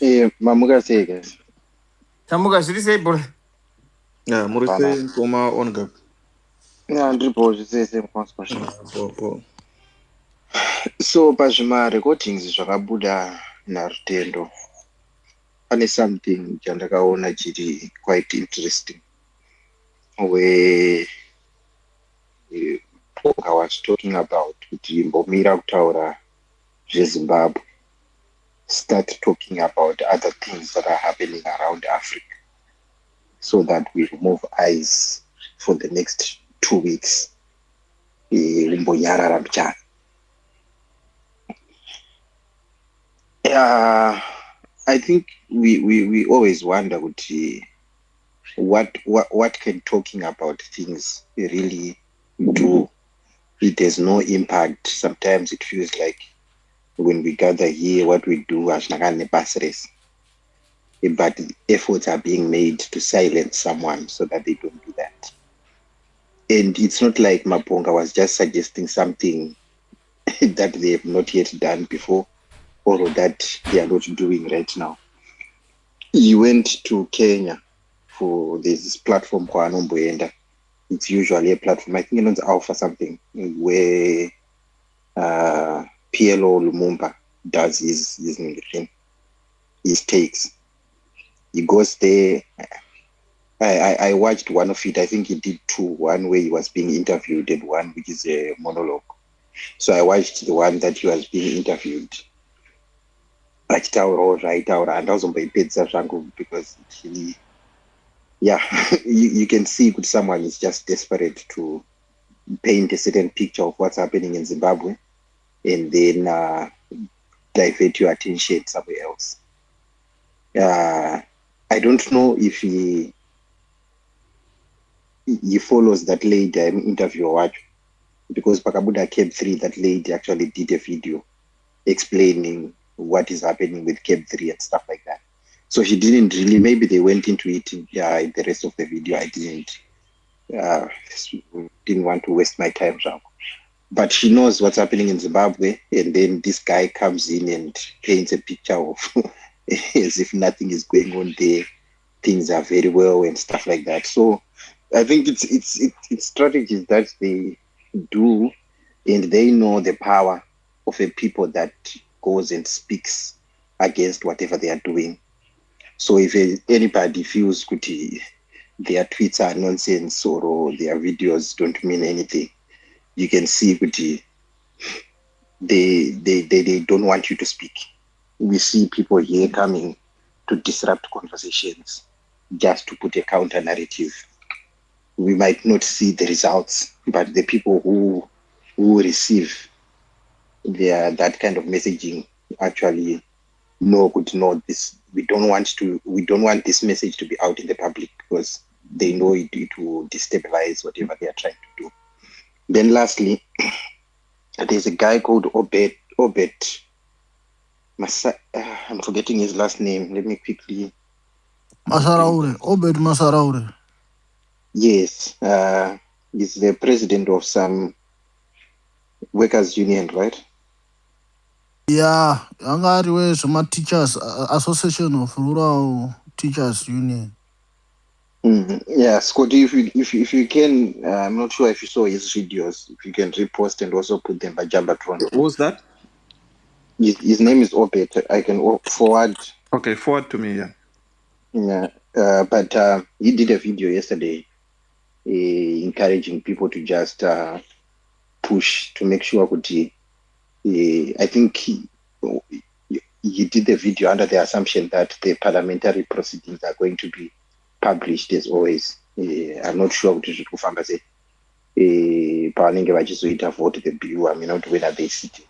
Mamuka say guys. Tamuka should say boy. Yeah, Murise Koma Onga. Yeah, ndripo zvisese mukonspassion. Po. So pazvimarecordings zvakabuda narutendo pane something chandakaona chiri quite interesting where Ponga was talking about kuti mbomira kutaura zveZimbabwe, start talking about other things that are happening around Africa so that we remove eyes for the next 2 weeks. Umbonyarara mchana. I think we always wonder what can talking about things really do. It has no impact. Sometimes it feels like when we gather here, what we do as Nagane but efforts are being made to silence someone so that they don't do that. And it's not like Maponga was just suggesting something that they have not yet done before or that they are not doing right now. He went to Kenya for this platform called Anomboenda. It's usually a platform, I think it's Alpha something, where PLO Lumumba does his takes. He goes there. I watched one of it. I think he did two. One where he was being interviewed and one which is a monologue. So I watched the one that he was being interviewed. Because actually, you can see that someone is just desperate to paint a certain picture of what's happening in Zimbabwe and then divert your attention somewhere else. I don't know if he follows that lady interview or what, because Pakabuda CAB3, that lady actually did a video explaining what is happening with CAB3 and stuff like that. So she didn't really, maybe they went into it in the rest of the video. I didn't want to waste my time. But she knows what's happening in Zimbabwe, and then this guy comes in and paints a picture of as if nothing is going on there. Things are very well and stuff like that. So I think it's strategies that they do, and they know the power of a people that goes and speaks against whatever they are doing. So if anybody feels their tweets are nonsense or their videos don't mean anything, you can see they don't want you to speak. We see people here coming to disrupt conversations just to put a counter narrative. We might not see the results, but the people who receive that kind of messaging actually know this. We don't want this message to be out in the public because they know it will destabilize whatever they are trying to do. Then lastly, there's a guy called Obed. I'm forgetting his last name. Let me quickly. Obed Masaraure. Yes, he's the president of some workers' union, right? Yeah, Angari some teachers association of rural teachers union. Yeah, Scotty, if you can, I'm not sure if you saw his videos. If you can repost and also put them by Jambatron. Who's that? His name is Obed. I can forward. Okay, forward to me. Yeah, but he did a video yesterday encouraging people to just push to make sure I think he did the video under the assumption that the parliamentary proceedings are going to be published as always. I'm not sure what to kufamba say. Pavanenge vachizoita vote the bill. I mean, not when are they sitting.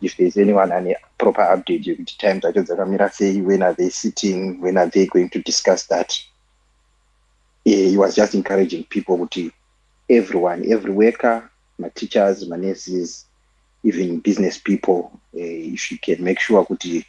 If there's anyone any proper update, you could time that say when are they sitting, when are they going to discuss that. He was just encouraging people everyone, every worker, my teachers, my nurses, even business people, if you can make sure in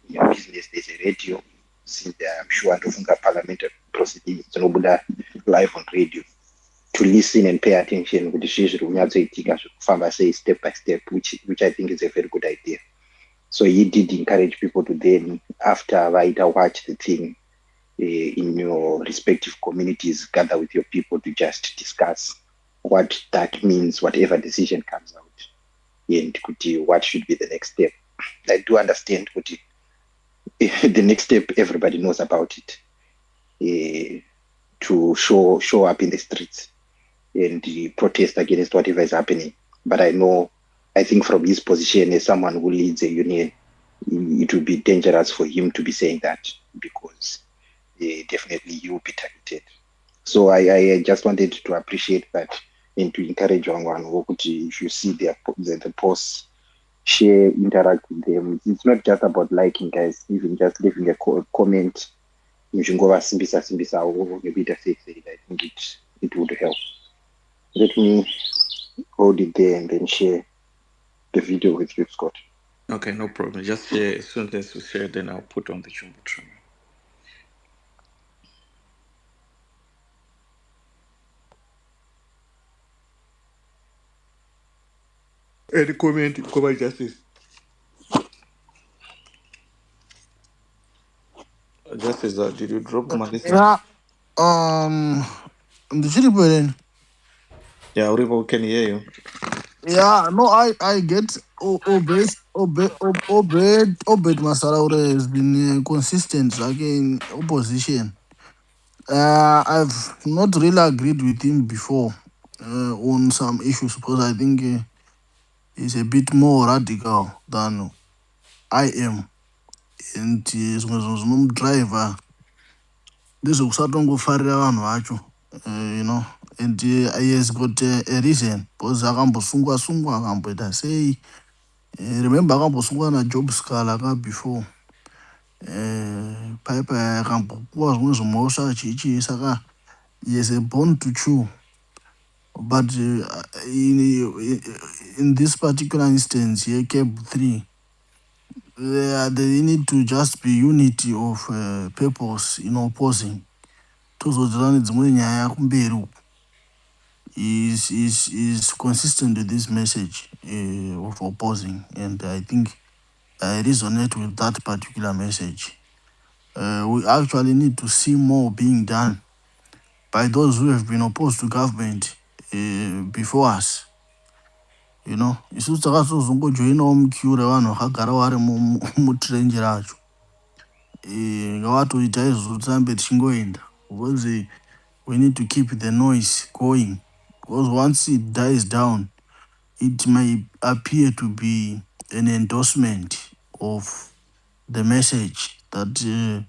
your business there's a radio, since I'm sure parliamentary proceedings live on radio, to listen and pay attention with the say step by step, which I think is a very good idea. So he did encourage people to then, after Vaita watch the thing, in your respective communities, gather with your people to just discuss what that means, whatever decision comes out, and what should be the next step. I do understand the next step, everybody knows about it, to show up in the streets and protest against whatever is happening. But I think from his position as someone who leads a union, it would be dangerous for him to be saying that, because definitely you will be targeted. So I just wanted to appreciate that and to encourage one if you see the posts, share, interact with them. It's not just about liking, guys. Even just leaving a comment, simbisa or maybe I think it would help. Let me hold it there and then share the video with you, Scott. Okay, no problem. Just share. As soon as you share, then I'll put on the Jumbotron. Any comment, Cover Justice? Justice, did you drop Malisa? Yeah. The children. Yeah, Uribo can hear you. Yeah, no, I get Obed Masaraure has been consistent like in opposition. I've not really agreed with him before on some issues because I think he's a bit more radical than I am. And driver this usatongofarira vanhu vacho and he has got a reason because akambosungwa akamboita sei. Remember akambosungwa najob scala before pipe akambopuwa zvimwe zvimhosva chichi saka he has a bone to chew. But in this particular instance here, CAB3, they need to just be unity of purpose in opposing. Tozodzana dzimwe nyaya kumberi uku. Is consistent with this message of opposing, and I think I resonate with that particular message. We actually need to see more being done by those who have been opposed to government before us. Isusu takazozongojoinawo mukyu revanhu vakagara vari mutirenji racho. Ngavatoita izvo tirambe tichingoenda because we need to keep the noise going, because once it dies down it may appear to be an endorsement of the message that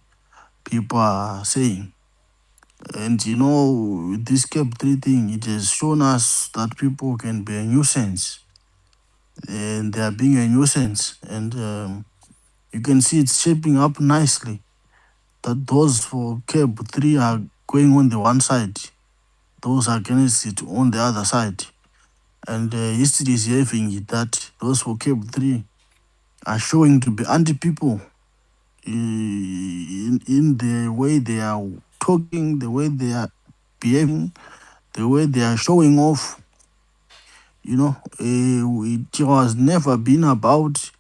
people are saying. And this CAB3 thing, it has shown us that people can be a nuisance. And they are being a nuisance. And you can see it's shaping up nicely. That those for CAB3 are going on the one side, those against it on the other side. And history is having it that those for CAB3 are showing to be anti-people in the way they are talking, the way they are behaving, the way they are showing off. It has never been about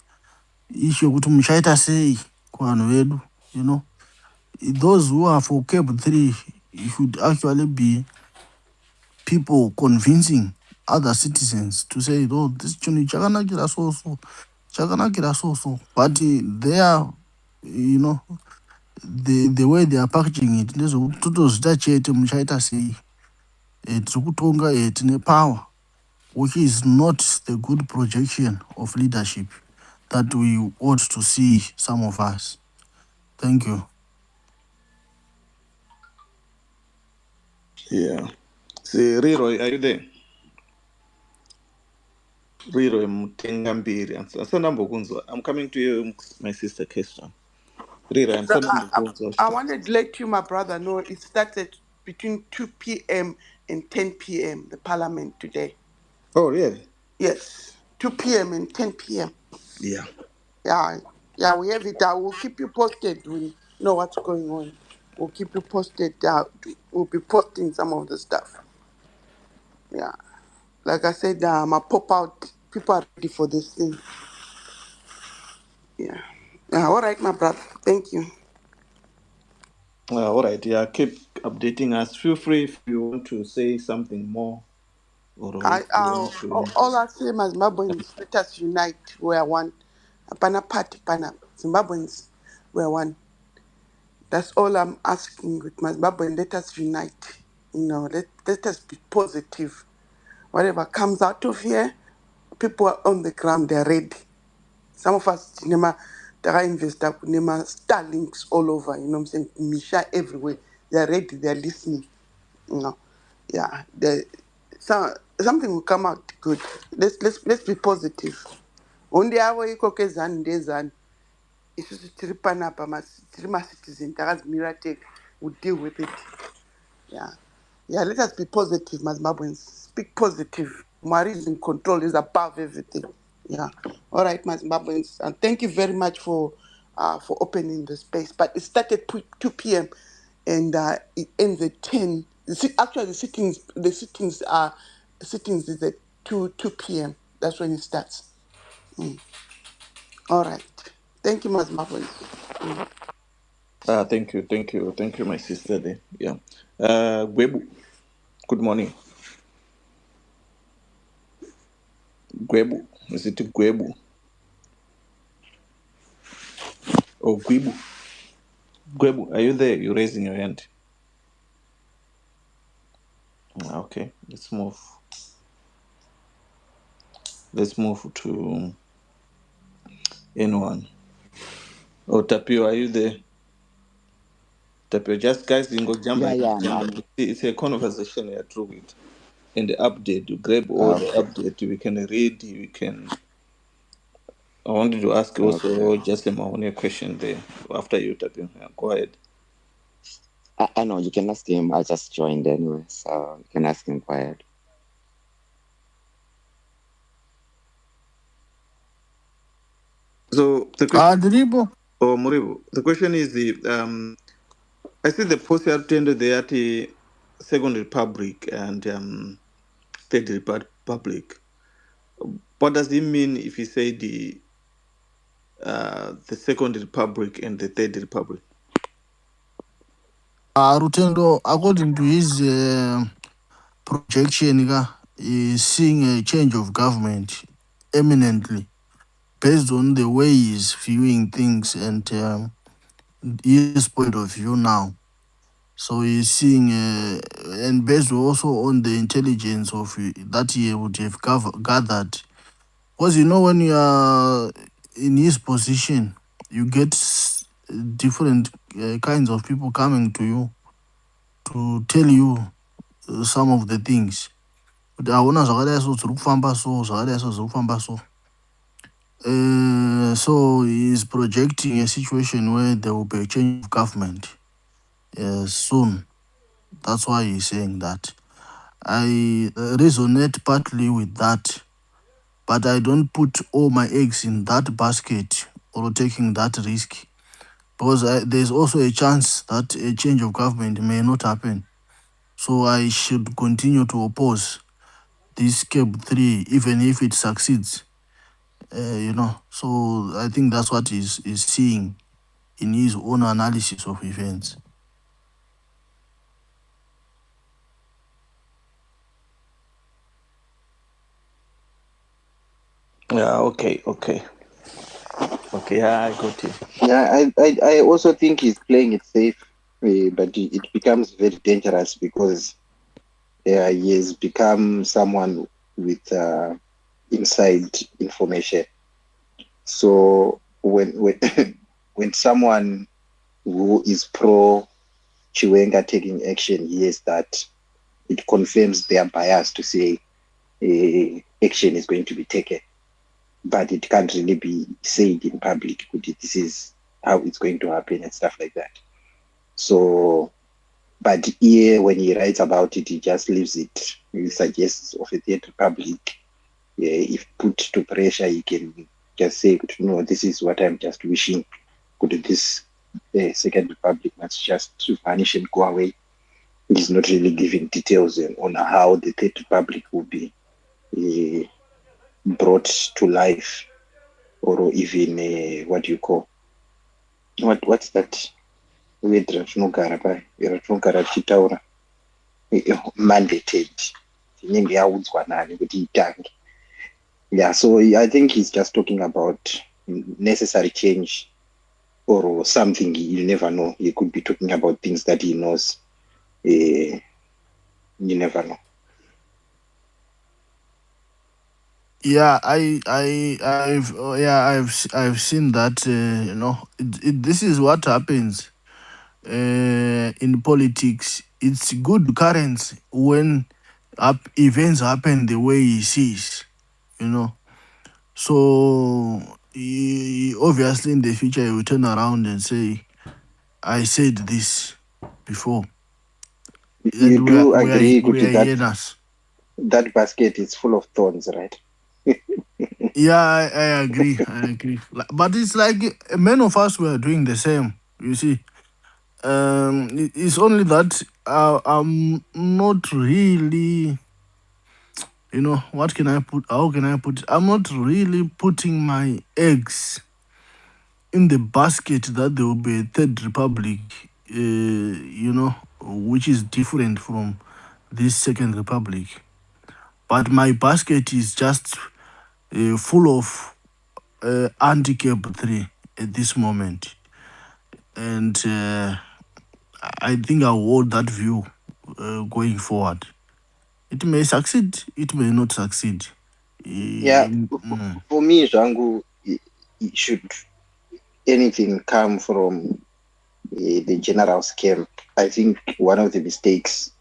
issue yokuti muchaita sei kuvanhu vedu. Those who are for CAB3 should actually be people convincing other citizens to say, oh, this chinhu chakanakira so. But they are, the way they are packaging it, ndezvokuti totozvita chete muchaita sei, tiri kutonga tine power, which is not the good projection of leadership that we ought to see some of us. Thank you. Yeah. See, Riro, are you there? Riro Mutengambiri. I'm coming to you, my sister Keston. Riro, I wanted to let you, my brother, know it started between 2 p.m. and 10 p.m., the parliament today. Oh, really? Yes, 2 p.m. and 10 p.m. Yeah. Yeah, we have it. We'll keep you posted. We know what's going on. We'll keep you posted. We'll be posting some of the stuff. Yeah. Like I said, my pop out, people are ready for this thing. Yeah. All right, my brother. Thank you. All right, yeah, keep updating us. Feel free if you want to say something more, or if you want to. All I say, my Zimbabweans, let us unite. We are one. Pana party, pana. Zimbabweans, we are one. That's all I'm asking with my Zimbabwean. Let us unite. Let us be positive. Whatever comes out of here, people are on the ground. They're ready. Some of us, they invest nema Starlinks all over. You know what I'm saying? Misha everywhere. They're ready. They're listening. You know, yeah. Something will come out good. Let's be positive. Only our ikokezani ndezani. Isusu tiri panapa tiri citizen takazimira tega. We'll deal with it. Yeah. Yeah, let us be positive, Zimbabweans. Speak positive. Mwari is in control, is above everything. Yeah. All right, Zimbabweans. And thank you very much for opening the space. But it started 2 p.m. and it ends at 10. Actually, the sittings is at 2 p.m. That's when it starts. All right. Thank you, Zimbabweans. Thank you, my sister. There, yeah. Gwebu, good morning. Gwebu, is it Gwebu or Gwebu? Gwebu, are you there? You're raising your hand. Okay, let's move. Let's move to anyone. Oh, Tapio, are you there? Tapio, just guys, you go jump Yeah, and yeah, jump. It's a conversation here through it. And the update, you grab all the okay, update. We can read. We can. I wanted to ask okay. also just a Mahoney question there after you, Tapio. Yeah, go ahead. I know you can ask him. I just joined anyway, so you can ask him quiet. So the question, Adribo. or Moribo, the question is I see the post attended there at the Second Republic and Third Republic. What does it mean if you say the Second Republic and the Third Republic? Rutendo, according to his projection, is seeing a change of government eminently based on the way he's viewing things and his point of view now. So he's seeing, and based also on the intelligence of that he would have gathered. Because when you are in his position, you get different kinds of people coming to you to tell you some of the things. But I want to so he's projecting a situation where there will be a change of government soon. That's why he's saying that. I resonate partly with that, but I don't put all my eggs in that basket or taking that risk because there's also a chance that a change of government may not happen. So I should continue to oppose this CAB3 even if it succeeds. So I think that's what he's seeing in his own analysis of events. Yeah, okay. Yeah, I got it. Yeah, I also think he's playing it safe, but it becomes very dangerous because he has become someone with inside information. So when when someone who is pro Chiwenga taking action hears that, it confirms their bias to say action is going to be taken, but it can't really be said in public. This is how it's going to happen and stuff like that. So, but here when he writes about it, he just leaves it. He suggests of a third republic. If put to pressure, he can just say, no, this is what I'm just wishing. Could this second republic must just vanish and go away? He's not really giving details on how the third republic will be brought to life. or even what you call what's that word ratinogara tichitaura mandated inenge yaudzwa nani kuti itange. Yeah, so I think he's just talking about necessary change or something. You never know. He could be talking about things that he knows. You never know. Yeah, I've seen that. This is what happens in politics. It's good currents when events happen the way he sees. You know, so obviously in the future he will turn around and say, "I said this before," and You do agree we are that hyenas. that basket is full of thorns, right? Yeah, I agree. I agree. But it's like many of us were doing the same. You see, it's only that I'm not really. What can I put? How can I put it? I'm not really putting my eggs in the basket that there will be a third republic. Which is different from this second republic. But my basket is just full of anti-CAB3 at this moment, and I think I'll hold that view going forward. It may succeed, it may not succeed. Yeah, for me, Jangu, should anything come from the general's camp, I think one of the mistakes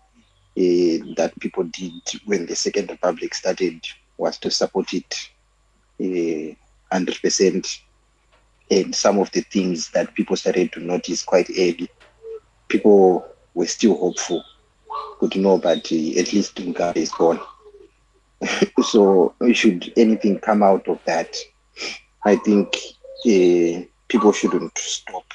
that people did when the Second Republic started was to support it 100%. And some of the things that people started to notice quite early, people were still hopeful. Could know, but at least Mugabe is gone. So should anything come out of that, I think people shouldn't stop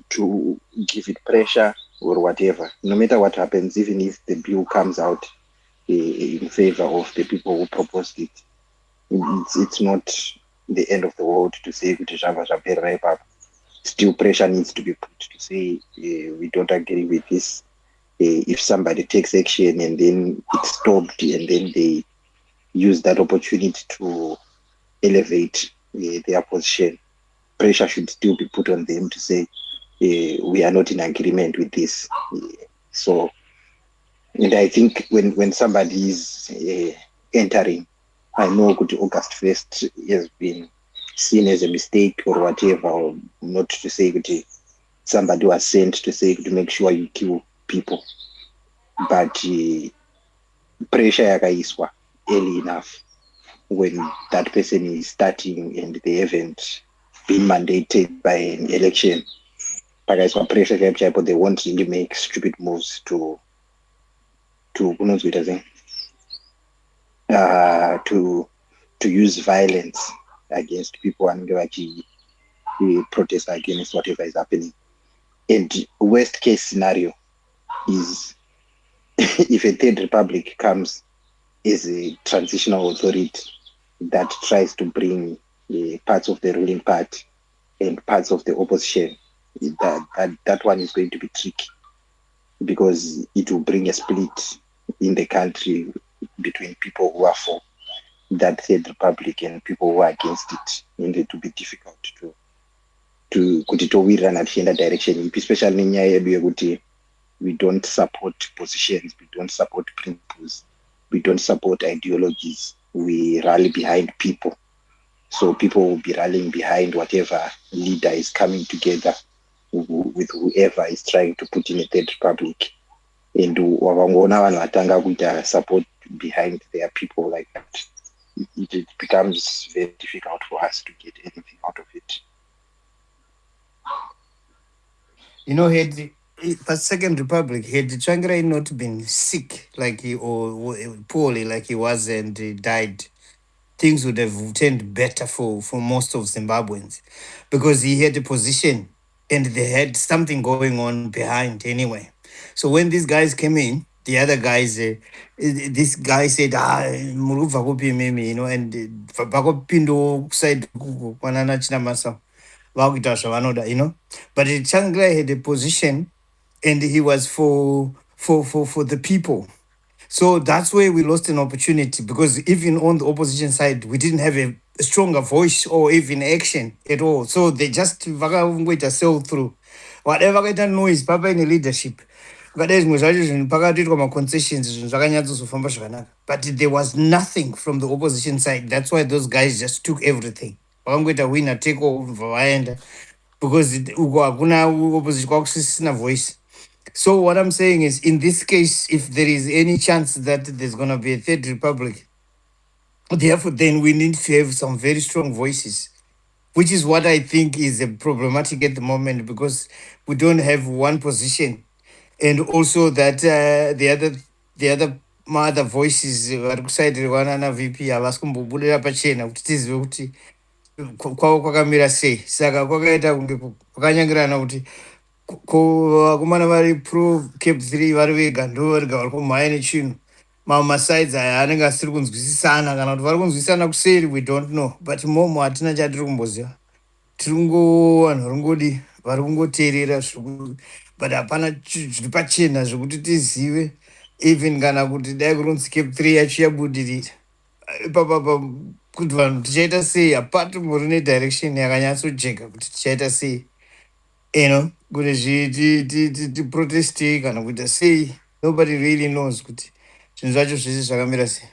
to give it pressure or whatever. No matter what happens, even if the bill comes out in favor of the people who proposed it, it's not the end of the world to say still pressure needs to be put to say we don't agree with this. If somebody takes action and then it's stopped and then they use that opportunity to elevate their position, pressure should still be put on them to say we are not in agreement with this. So, and I think when somebody is entering, I know August 1st has been seen as a mistake or whatever, or not to say that somebody was sent to say to make sure you kill people, but pressure yakaiswa early enough when that person is starting and they haven't been mandated by an election. Pakaiswa pressure chaipo, they won't really make stupid moves to use violence against people and protest against whatever is happening. And worst case scenario is if a third republic comes as a transitional authority that tries to bring parts of the ruling party and parts of the opposition, that one is going to be tricky because it will bring a split in the country between people who are for that third republic and people who are against it, and it will be difficult to kutitowirirana tichienda direction ipi, especially nenyaya yedu yekuti we don't support positions, we don't support principles, we don't support ideologies, we rally behind people. So people will be rallying behind whatever leader is coming together with whoever is trying to put in a third republic. And wavangoona vanhu vatanga kuita support behind their people like that, it becomes very difficult for us to get anything out of it. Had the Second Republic, had Changirai not been sick like he or poorly like he was and he died, things would have turned better for most of Zimbabweans because he had a position and they had something going on behind anyway. So when these guys came in, the other guys, this guy said, Muruva kupi mimi, and Bako Pindo side Kwanana Chinamasa, Wagitasha Vanoda, But Changla had a position and he was for the people. So that's where we lost an opportunity, because even on the opposition side, we didn't have a stronger voice or even action at all. So they just sell through. Whatever kaita noise, papa in leadership. Vakadai zvimwe zvacho zvinhu pakatoitwa maconcessions zvinhu zvakanyatsozofamba zvakanaka. But there was nothing from the opposition side. That's why those guys just took everything. Vakangoita winner take all vaenda, because uko hakuna opposition, kwakusisina voice. So what I'm saying is, in this case, if there is any chance that there's going to be a third republic, therefore, then we need to have some very strong voices, which is what I think is problematic at the moment, because we don't have one position, and also that the other other voices vari kusaidirwa nana VP havasi kumbobudira pachena kuti tizive kuti kwavo kwakamira sei. Saka kwakaita kunge kwakanyangirana kuti vakomana vari pro CAB3 vari vega ndo varega vari kumhanya nechinhu. Mamwe masides aya anenge asiri kunzwisisana, kana kuti vari kunzwisisana kuseri, we don't know, but momo hatina chatiri kumboziva. Tiri vanhu vari ngodi vari kungoteerera but hapana zviri pachena zvokuti tizive, even kana kuti dai kuronzi CAB3 yacho yabudirira ipapapa, kuti vanhu tichaita sei, hapati muri nedirection yakanyatsojeka kuti tichaita sei, kuti tiprotestei kana kuita sei. Nobody really knows kuti zvinhu zvacho zvese zvakamira sei.